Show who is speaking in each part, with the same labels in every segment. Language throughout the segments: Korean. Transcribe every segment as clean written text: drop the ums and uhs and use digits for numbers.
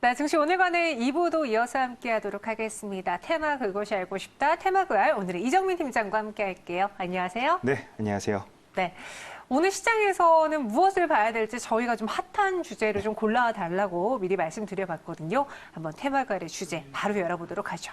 Speaker 1: 네, 증시 오늘과는 2부도 이어서 함께하도록 하겠습니다. 테마 그것이 알고 싶다. 테마 그알 오늘은 이정민 팀장과 함께할게요. 안녕하세요.
Speaker 2: 네, 안녕하세요.
Speaker 1: 네, 오늘 시장에서는 무엇을 봐야 될지 저희가 좀 핫한 주제를 좀 골라달라고 미리 말씀드려봤거든요. 한번 테마 그알의 주제 바로 열어보도록 하죠.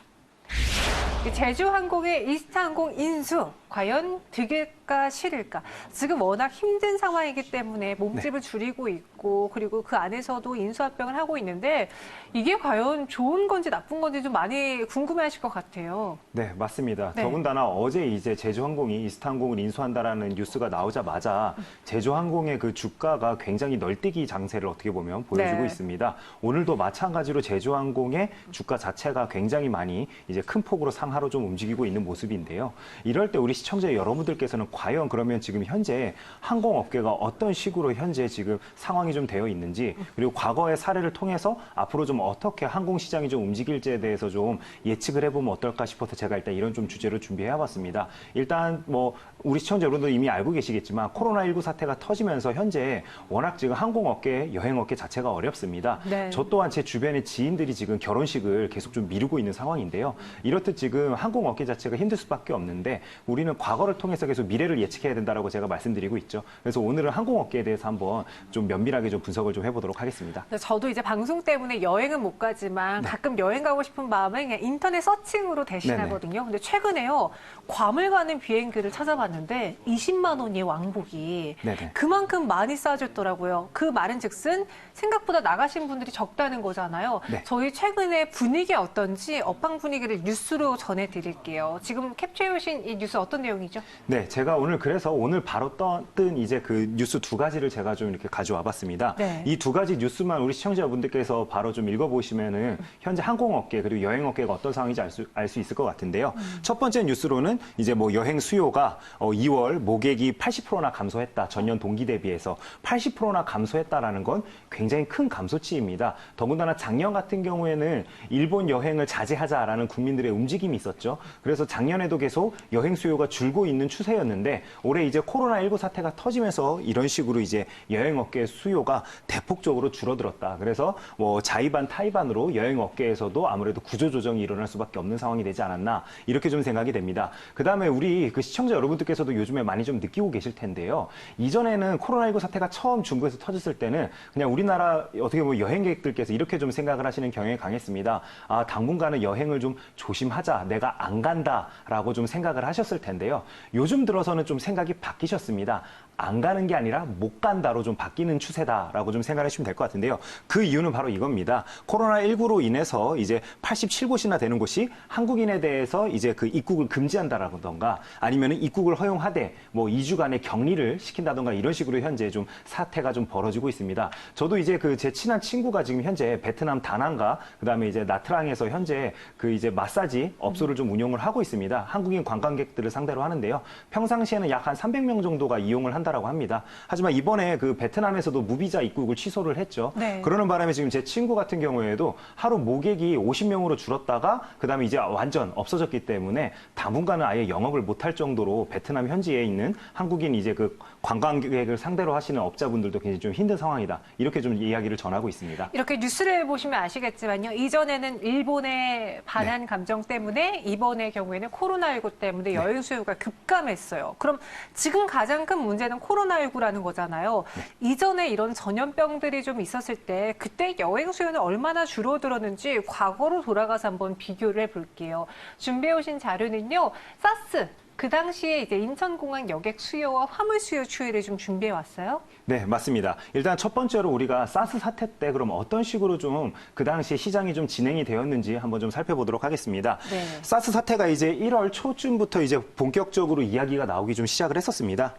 Speaker 1: 제주항공의 이스타항공 인수 과연 득일까 실일까? 지금 워낙 힘든 상황이기 때문에 몸집을 줄이고 있고 그리고 그 안에서도 인수합병을 하고 있는데 이게 과연 좋은 건지 나쁜 건지 좀 많이 궁금해하실 것 같아요.
Speaker 2: 네, 맞습니다.
Speaker 1: 네.
Speaker 2: 더군다나 어제 이제 제주항공이 이스타항공을 인수한다라는 뉴스가 나오자마자 제주항공의 그 주가가 굉장히 널뛰기 장세를 어떻게 보면 보여주고
Speaker 1: 네.
Speaker 2: 있습니다. 오늘도 마찬가지로 제주항공의 주가 자체가 굉장히 많이 이제 큰 폭으로 상하로 좀 움직이고 있는 모습인데요. 이럴 때 우리 시청자 여러분들께서는 과연 그러면 지금 현재 항공업계가 어떤 식으로 현재 지금 상황이 좀 되어 있는지 그리고 과거의 사례를 통해서 앞으로 좀 어떻게 항공시장이 좀 움직일지에 대해서 좀 예측을 해보면 어떨까 싶어서 제가 일단 이런 좀 주제로 준비해봤습니다. 일단 뭐 우리 시청자 여러분들 이미 알고 계시겠지만 코로나19 사태가 터지면서 현재 워낙 지금 항공업계, 여행업계 자체가 어렵습니다.
Speaker 1: 네.
Speaker 2: 저 또한 제 주변의 지인들이 지금 결혼식을 계속 좀 미루고 있는 상황인데요. 이렇듯 지금 항공업계 자체가 힘들 수밖에 없는데 우리는 과거를 통해서 계속 미래를 예측해야 된다라고 제가 말씀드리고 있죠. 그래서 오늘은 항공업계에 대해서 한번 좀 면밀하게 좀 분석을 좀 해보도록 하겠습니다.
Speaker 1: 저도 이제 방송 때문에 여행은 못 가지만 가끔 여행 가고 싶은 마음에 그냥 인터넷 서칭으로 대신하거든요. 근데 최근에요. 괌을 가는 비행기를 찾아봤는데 20만 원이에요, 왕복이.
Speaker 2: 네네.
Speaker 1: 그만큼 많이 싸졌더라고요. 그 말은 즉슨 생각보다 나가신 분들이 적다는 거잖아요.
Speaker 2: 네.
Speaker 1: 저희 최근에 분위기 어떤지 업황 분위기를 뉴스로 전해드릴게요. 지금 캡처해 오신 이 뉴스 어떤 내용이죠?
Speaker 2: 네, 제가 오늘 그래서 오늘 바로 뜬 이제 그 뉴스 두 가지를 제가 좀 이렇게 가져와 봤습니다.
Speaker 1: 네.
Speaker 2: 이 두 가지 뉴스만 우리 시청자분들께서 바로 좀 읽어보시면은 현재 항공업계 그리고 여행업계가 어떤 상황인지 알 수 있을 것 같은데요. 첫 번째 뉴스로는 이제 뭐 여행 수요가 2월 모객이 80%나 감소했다. 전년 동기 대비해서 80%나 감소했다라는 건 굉장히 큰 감소치입니다. 더군다나 작년 같은 경우에는 일본 여행을 자제하자라는 국민들의 움직임이 있었죠. 그래서 작년에도 계속 여행 수요가 줄고 있는 추세였는데 올해 이제 코로나19 사태가 터지면서 이런 식으로 이제 여행업계 수요가 대폭적으로 줄어들었다. 그래서 뭐 자의반 타의반으로 여행업계에서도 아무래도 구조조정이 일어날 수밖에 없는 상황이 되지 않았나 이렇게 좀 생각이 됩니다. 그다음에 우리 그 시청자 여러분들께서도 요즘에 많이 좀 느끼고 계실 텐데요. 이전에는 코로나19 사태가 처음 중국에서 터졌을 때는 그냥 우리나라 어떻게 보면 여행객들께서 이렇게 좀 생각을 하시는 경향이 강했습니다. 아, 당분간은 여행을 좀 조심하자. 내가 안 간다라고 좀 생각을 하셨을 텐데요. 요즘 들어서는 좀 생각이 바뀌셨습니다. 안 가는 게 아니라 못 간다로 좀 바뀌는 추세다라고 좀 생각을 해주시면 될 것 같은데요. 그 이유는 바로 이겁니다. 코로나19로 인해서 이제 87곳이나 되는 곳이 한국인에 대해서 이제 그 입국을 금지한다라던가 아니면은 입국을 허용하되 뭐 2주간의 격리를 시킨다던가 이런 식으로 현재 좀 사태가 좀 벌어지고 있습니다. 저도 이제 그 제 친한 친구가 지금 현재 베트남 다낭과 그다음에 이제 나트랑에서 현재 그 이제 마사지 업소를 좀 운영을 하고 있습니다. 한국인 관광객들을 상대로 하는데요. 평상시에는 약 한 300명 정도가 이용을 한다라고 합니다. 하지만 이번에 그 베트남에서도 무비자 입국을 취소를 했죠.
Speaker 1: 네.
Speaker 2: 그러는 바람에 지금 제 친구 같은 경우에도 하루 모객이 50명으로 줄었다가 그다음에 이제 완전 없어졌기 때문에 당분간은 아예 영업을 못할 정도로 베트남 현지에 있는 한국인 이제 그 관광객을 상대로 하시는 업자분들도 굉장히 좀 힘든 상황이다. 이렇게 좀 이야기를 전하고 있습니다.
Speaker 1: 이렇게 뉴스를 보시면 아시겠지만요. 이전에는 일본의 반한 감정 때문에 이번의 경우에는 코로나19 때문에 여행 수요가 급감했어요. 그럼 지금 가장 큰 문제는 코로나19라는 거잖아요. 이전에 이런 전염병들이 좀 있었을 때 그때 여행 수요는 얼마나 줄어들었는지 과거로 돌아가서 한번 비교를 해볼게요. 준비해 오신 자료는요. 사스. 그 당시에 이제 인천공항 여객 수요와 화물 수요 추이를 좀 준비해 왔어요.
Speaker 2: 네, 맞습니다. 일단 첫 번째로 우리가 사스 사태 때 그럼 어떤 식으로 좀 그 당시에 시장이 좀 진행이 되었는지 한번 좀 살펴보도록 하겠습니다.
Speaker 1: 네.
Speaker 2: 사스 사태가 이제 1월 초쯤부터 이제 본격적으로 이야기가 나오기 좀 시작을 했었습니다.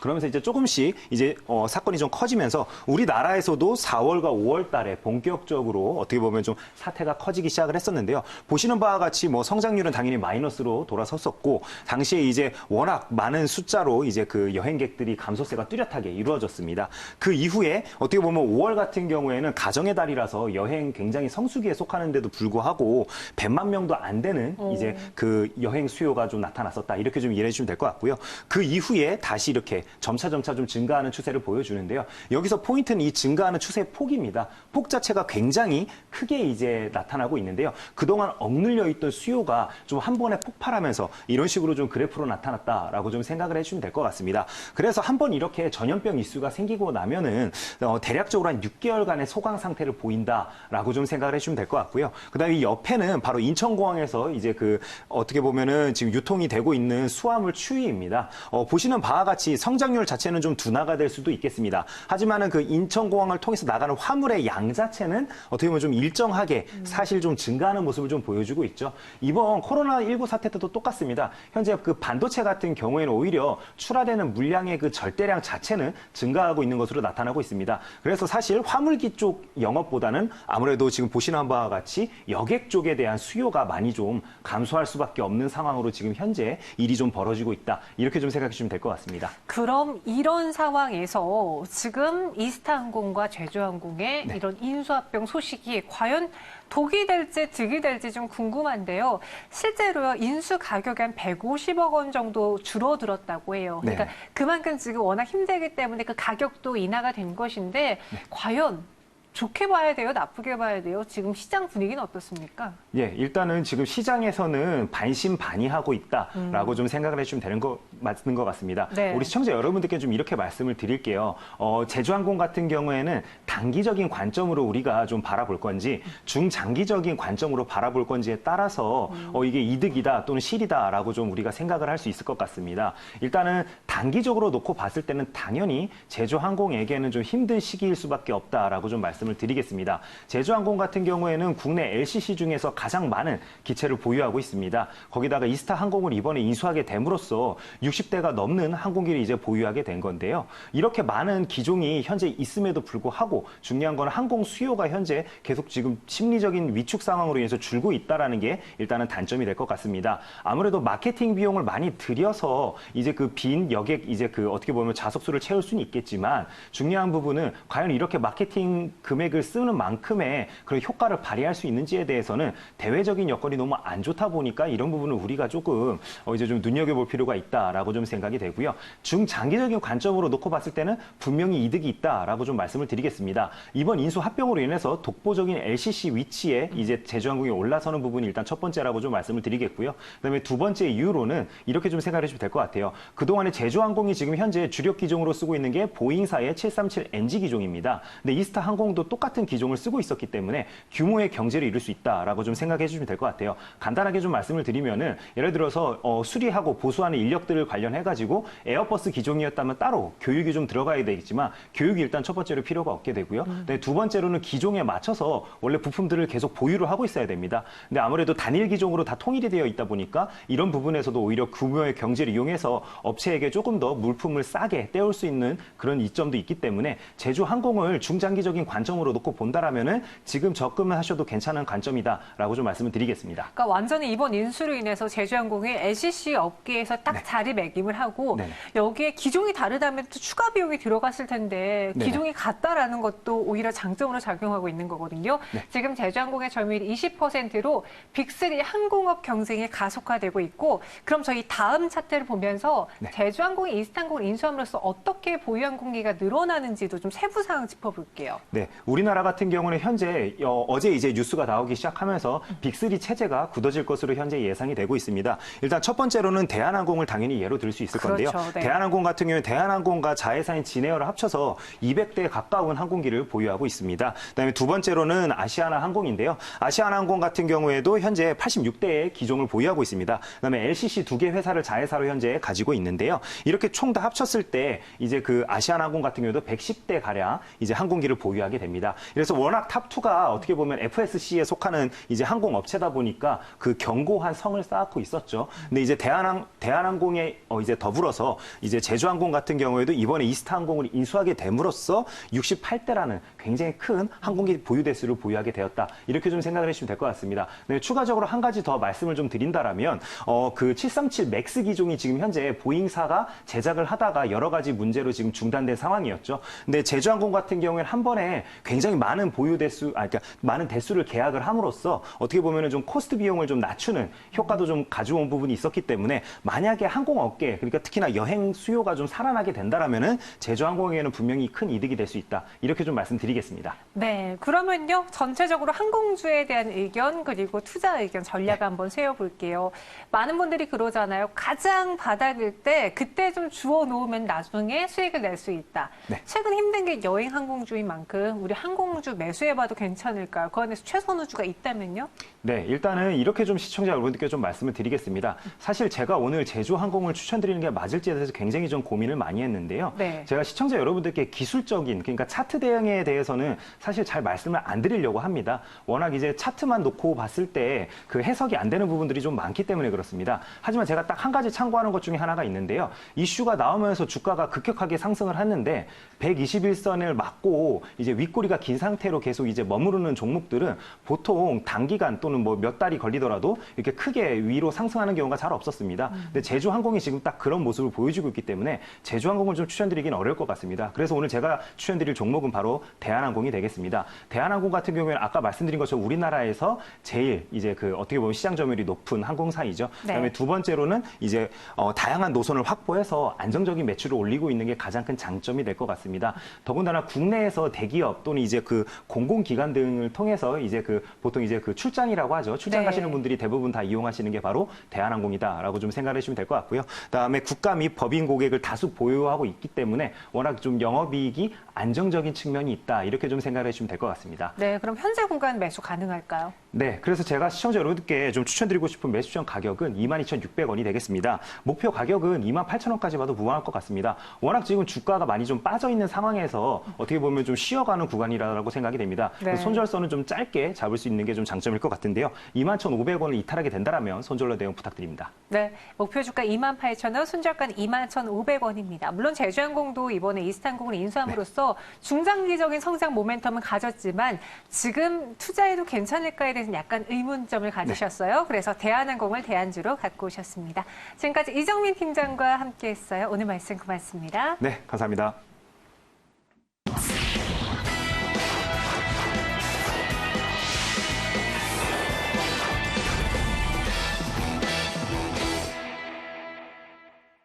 Speaker 2: 그러면서 이제 조금씩 이제 사건이 좀 커지면서 우리나라에서도 4월과 5월 달에 본격적으로 어떻게 보면 좀 사태가 커지기 시작을 했었는데요. 보시는 바와 같이 뭐 성장률은 당연히 마이너스로 돌아섰었고 당시에 이제 워낙 많은 숫자로 이제 그 여행객들이 감소세가 뚜렷하게 이루어졌습니다. 그 이후에 어떻게 보면 5월 같은 경우에는 가정의 달이라서 여행 굉장히 성수기에 속하는데도 불구하고 100만 명도 안 되는 이제 그 여행 수요가 좀 나타났었다. 이렇게 좀 이해해 주시면 될 것 같고요. 그 이후에 다시 이렇게 점차 좀 증가하는 추세를 보여주는데요. 여기서 포인트는 이 증가하는 추세 폭입니다. 폭 자체가 굉장히 크게 이제 나타나고 있는데요. 그동안 억눌려 있던 수요가 좀 한 번에 폭발하면서 이런 식으로 좀 그래프로 나타났다라고 좀 생각을 해주시면 될 것 같습니다. 그래서 한 번 이렇게 전염병 이슈가 생기고 나면은 대략적으로 한 6개월간의 소강 상태를 보인다라고 좀 생각을 해주시면 될 것 같고요. 그다음에 이 옆에는 바로 인천공항에서 이제 어떻게 보면은 지금 유통이 되고 있는 수화물 추이입니다. 보시는 바와 같이 성장률 자체는 좀 둔화가 될 수도 있겠습니다. 하지만은 그 인천공항을 통해서 나가는 화물의 양 자체는 어떻게 보면 좀 일정하게 사실 좀 증가하는 모습을 좀 보여주고 있죠. 이번 코로나19 사태 때도 똑같습니다. 현재 그 반도체 같은 경우에는 오히려 출하되는 물량의 그 절대량 자체는 증가하고 있는 것으로 나타나고 있습니다. 그래서 사실 화물기 쪽 영업보다는 아무래도 지금 보시는 바와 같이 여객 쪽에 대한 수요가 많이 좀 감소할 수밖에 없는 상황으로 지금 현재 일이 좀 벌어지고 있다. 이렇게 좀 생각해 주시면 될 것 같습니다.
Speaker 1: 그럼 이런 상황에서 지금 이스타항공과 제주항공의
Speaker 2: 네.
Speaker 1: 이런 인수합병 소식이 과연 독이 될지 득이 될지 좀 궁금한데요. 실제로요, 인수 가격이 한 150억 원 정도 줄어들었다고 해요. 그러니까
Speaker 2: 네.
Speaker 1: 그만큼 지금 워낙 힘들기 때문에 그 가격도 인하가 된 것인데 과연 좋게 봐야 돼요? 나쁘게 봐야 돼요? 지금 시장 분위기는 어떻습니까?
Speaker 2: 예, 일단은 지금 시장에서는 반신반의하고 있다라고 좀 생각을 해주시면 되는 거 맞는 것 같습니다.
Speaker 1: 네.
Speaker 2: 우리 시청자 여러분들께 좀 이렇게 말씀을 드릴게요. 제주항공 같은 경우에는 단기적인 관점으로 우리가 좀 바라볼 건지 중장기적인 관점으로 바라볼 건지에 따라서 이게 이득이다 또는 실이다라고 좀 우리가 생각을 할 수 있을 것 같습니다. 일단은 단기적으로 놓고 봤을 때는 당연히 제주항공에게는 좀 힘든 시기일 수밖에 없다라고 좀 말씀을 드리겠습니다. 제주항공 같은 경우에는 국내 LCC 중에서 가장 많은 기체를 보유하고 있습니다. 거기다가 이스타항공을 이번에 인수하게 됨으로써 60대가 넘는 항공기를 이제 보유하게 된 건데요. 이렇게 많은 기종이 현재 있음에도 불구하고 중요한 건 항공 수요가 현재 계속 지금 심리적인 위축 상황으로 인해서 줄고 있다라는 게 일단은 단점이 될 것 같습니다. 아무래도 마케팅 비용을 많이 들여서 이제 그 빈 여객 이제 어떻게 보면 좌석수를 채울 수는 있겠지만 중요한 부분은 과연 이렇게 마케팅 금액을 쓰는 만큼의 그런 효과를 발휘할 수 있는지에 대해서는 대외적인 여건이 너무 안 좋다 보니까 이런 부분을 우리가 조금 이제 좀 눈여겨볼 필요가 있다라고 좀 생각이 되고요. 중장기적인 관점으로 놓고 봤을 때는 분명히 이득이 있다라고 좀 말씀을 드리겠습니다. 이번 인수 합병으로 인해서 독보적인 LCC 위치에 이제 제주항공이 올라서는 부분이 일단 첫 번째라고 좀 말씀을 드리겠고요. 그다음에 두 번째 이유로는 이렇게 좀 생각을 해주시면 될 것 같아요. 그동안에 제주항공이 지금 현재 주력 기종으로 쓰고 있는 게 보잉사의 737NG 기종입니다. 근데 이스타항공도 똑같은 기종을 쓰고 있었기 때문에 규모의 경제를 이룰 수 있다라고 좀 생각해 주시면 될 것 같아요. 간단하게 좀 말씀을 드리면은 예를 들어서 수리하고 보수하는 인력들을 관련해 가지고 에어버스 기종이었다면 따로 교육이 좀 들어가야 되겠지만 교육이 일단 첫 번째로 필요가 없게 되고요. 두 번째로는 기종에 맞춰서 원래 부품들을 계속 보유를 하고 있어야 됩니다. 근데 아무래도 단일 기종으로 다 통일이 되어 있다 보니까 이런 부분에서도 오히려 규모의 경제를 이용해서 업체에게 조금 더 물품을 싸게 떼올 수 있는 그런 이점도 있기 때문에 제주항공을 중장기적인 관점으로 놓고 본다라면은 지금 접근을 하셔도 괜찮은 관점이다라고 좀 말씀을 드리겠습니다.
Speaker 1: 그러니까 완전히 이번 인수로 인해서 제주항공이 LCC 업계에서 딱
Speaker 2: 네.
Speaker 1: 자리매김을 하고
Speaker 2: 네.
Speaker 1: 여기에 기종이 다르다면 또 추가 비용이 들어갔을 텐데
Speaker 2: 네.
Speaker 1: 기종이 같다라는 것도 오히려 장점으로 작용하고 있는 거거든요.
Speaker 2: 네.
Speaker 1: 지금 제주항공의 점유율이 20%로 빅3 항공업 경쟁이 가속화되고 있고 그럼 저희 다음 차트를 보면서
Speaker 2: 네.
Speaker 1: 제주항공이 이스타항공을 인수함으로써 어떻게 보유 항공기가 늘어나는지도 좀 세부 사항 짚어볼게요.
Speaker 2: 네, 우리나라 같은 경우는 현재 어제 이제 뉴스가 나오기 시작하면서 빅3 체제가 굳어질 것으로 현재 예상이 되고 있습니다. 일단 첫 번째로는 대한항공을 당연히 예로 들 수 있을 건데요.
Speaker 1: 그렇죠, 네.
Speaker 2: 대한항공 같은 경우는 대한항공과 자회사인 진에어를 합쳐서 200대 가까운 항공기를 보유하고 있습니다. 그다음에 두 번째로는 아시아나 항공인데요. 아시아나 항공 같은 경우에도 현재 86대의 기종을 보유하고 있습니다. 그다음에 LCC 두 개 회사를 자회사로 현재 가지고 있는데요. 이렇게 총 다 합쳤을 때 이제 그 아시아나 항공 같은 경우도 110대 가량 이제 항공기를 보유하게 됩니다. 그래서 워낙 탑2가 어떻게 보면 FSC에 속하는 이제 항공 업체다 보니까 그 견고한 성을 쌓고 있었죠. 근데 이제 대한항공에 이제 더불어서 이제 제주항공 같은 경우에도 이번에 이스타항공을 인수하게 됨으로써 68대라는 굉장히 큰 항공기 보유 대수를 보유하게 되었다. 이렇게 좀 생각을 해주시면 될 것 같습니다. 네, 추가적으로 한 가지 더 말씀을 좀 드린다라면 그 737 맥스 기종이 지금 현재 보잉사가 제작을 하다가 여러 가지 문제로 지금 중단된 상황이었죠. 근데 제주항공 같은 경우에는 한 번에 굉장히 많은 보유 대수, 그러니까 많은 대수를 계약을 함으로써 어떻게 보면은 좀 코스트 비용을 좀 낮추는 효과도 좀 가져온 부분이 있었기 때문에 만약에 항공업계, 그러니까 특히나 여행 수요가 좀 살아나게 된다라면은 제주항공에게는 분명히 큰 이득이 될 수 있다. 이렇게 좀 말씀드리겠습니다.
Speaker 1: 네, 그러면요. 전체적으로 항공주에 대한 의견 그리고 투자 의견 전략을 한번 세워볼게요. 많은 분들이 그러잖아요. 가장 바닥일 때 그때 좀 주워 놓으면 나중에 수익을 낼 수 있다.
Speaker 2: 네.
Speaker 1: 최근 힘든 게 여행 항공주인 만큼 우리 항공주 매수해봐도 괜찮을까요? 그 안에서 최선우주가 있다면요?
Speaker 2: 네, 일단은 이렇게 좀 시청자 여러분들께 좀 말씀을 드리겠습니다. 사실 제가 오늘 제주항공을 추천드리는 게 맞을지에 대해서 굉장히 좀 고민을 많이 했는데요.
Speaker 1: 네.
Speaker 2: 제가 시청자 여러분들께 기술적인, 그러니까 차트 대응에 대해서는 사실 잘 말씀을 안 드리려고 합니다. 워낙 이제 차트만 놓고 봤을 때 그 해석이 안 되는 부분들이 좀 많기 때문에 그렇습니다. 하지만 제가 딱 한 가지 참고하는 것 중에 하나가 있는데요. 이슈가 나오면서 주가가 급격하게 상승을 했는데 121선을 맞고 이제 윗꼬리가 긴 상태로 계속 이제 머무르는 종목들은 보통 단기간 또는 뭐 몇 달이 걸리더라도 이렇게 크게 위로 상승하는 경우가 잘 없었습니다. 근데 제주항공이 지금 딱 그런 모습을 보여주고 있기 때문에 제주항공을 좀 추천드리긴 어려울 것 같습니다. 그래서 오늘 제가 추천드릴 종목은 바로 대한항공이 되겠습니다. 대한항공 같은 경우에는 아까 말씀드린 것처럼 우리나라에서 제일 이제 그 어떻게 보면 시장 점유율이 높은 항공사이죠. 그다음에
Speaker 1: 네.
Speaker 2: 두 번째로는 이제 다양한 노선을 확보해서 안정적인 매출을 올리고 있는 게 가장 큰 장점이 될 것 같습니다. 더군다나 국내에서 대기업 또는 이제 그 공공기관 등을 통해서 이제 그 보통 이제 그 출장이라고 하죠. 출장
Speaker 1: 네.
Speaker 2: 가시는 분들이 대부분 다 이용하시는 게 바로 대한항공이다라고 좀 생각을 해주시면 될 것 같고요. 그다음에 국가 및 법인 고객을 다수 보유하고 있기 때문에 워낙 좀 영업이익이 안정적인 측면이 있다. 이렇게 좀 생각을 해주시면 될 것 같습니다.
Speaker 1: 네, 그럼 현재 구간 매수 가능할까요?
Speaker 2: 네, 그래서 제가 시청자 여러분들께 좀 추천드리고 싶은 매수점 가격은 22,600원이 되겠습니다. 목표 가격은 28,000원까지 봐도 무방할 것 같습니다. 워낙 지금 주가가 많이 좀 빠져 있는 상황에서 어떻게 보면 좀 쉬어가는 구간이라고 생각이 됩니다.
Speaker 1: 네.
Speaker 2: 손절선은 좀 짧게 잡을 수 있는 게 좀 장점일 것 같은데요. 21,500원을 이탈하게 된다면 손절로 대응 부탁드립니다.
Speaker 1: 네, 목표 주가 28,000원, 손절가는 21,500원입니다. 물론 제주항공도 이번에 이스타항공을 인수함으로써 중장기적인 성장 모멘텀은 가졌지만 지금 투자해도 괜찮을까에 대해서는 약간 의문점을 가지셨어요. 그래서 대한항공을 대안주로 갖고 오셨습니다. 지금까지 이정민 팀장과 함께했어요. 오늘 말씀 고맙습니다.
Speaker 2: 네, 감사합니다.